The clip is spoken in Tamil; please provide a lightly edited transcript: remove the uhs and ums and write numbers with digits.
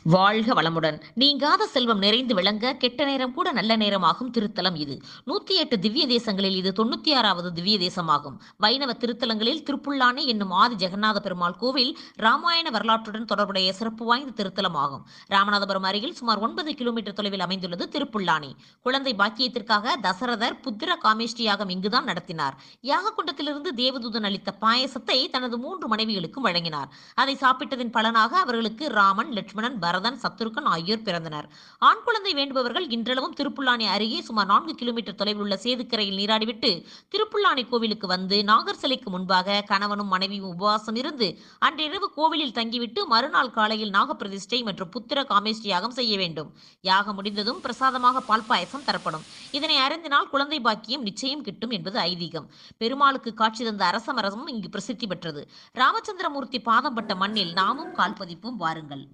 வாழ்க வளமுடன். நீங்காத செல்வம் நிறைந்து விளங்க, கெட்ட நேரம் கூட நல்ல நேரமாகும் திருத்தலம் இது. 108 திவ்ய தேசங்களில் இது 96வது திவ்ய தேசமாகும். வைணவ திருத்தலங்களில் திருப்புல்லானி என்னும் ஆதி ஜெகநாத பெருமாள் கோவில் ராமாயண வரலாற்றுடன் தொடர்புடைய சிறப்பு வாய்ந்த திருத்தலமாகும். ராமநாதபுரம் அருகில் சுமார் 9 கிலோமீட்டர் தொலைவில் அமைந்துள்ளது திருப்புல்லானி. குழந்தை பாக்கியத்திற்காக தசரதர் புத்திர காமேஷ்டி யாகம் இங்குதான் நடத்தினார். யாக குண்டத்திலிருந்து தேவதூதன் அளித்த பாயசத்தை தனது 3 மனைவிகளுக்கும் வழங்கினார். அதை சாப்பிட்டதின் பலனாக அவர்களுக்கு ராமன், லட்சுமணன், பரதன், சத்ருகன் ஆகியோர் பிறந்தனர். ஆண் குழந்தை வேண்டுபவர்கள் இன்றளவும் திருப்புல்லானி அருகே சுமார் 4 கிலோமீட்டர் தொலைவில் உள்ள சேதுக்கரையில் நீராடிவிட்டு திருப்புல்லானி கோவிலுக்கு வந்து நாகர் சிலைக்கு முன்பாக கணவனும் மனைவியும் உபவாசம் இருந்து அன்றிரவு கோவிலில் தங்கிவிட்டு மறுநாள் காலையில் நாகப்பிரதிஷ்டை மற்றும் புத்திர காமேஷ்டி யாகம் செய்ய வேண்டும். யாகம் முடிந்ததும் பிரசாதமாக பால் பாயசம் தரப்படும். இதனை அருந்தினால் குழந்தை பாக்கியம் நிச்சயம் கிட்டும் என்பது ஐதீகம். பெருமாளுக்கு காட்சி தந்த அரசமரமும் இங்கு பிரசித்தி பெற்றது. ராமச்சந்திரமூர்த்தி பாதம் பட்ட மண்ணில் நாமும் கால் பதிப்போம் வாருங்கள்.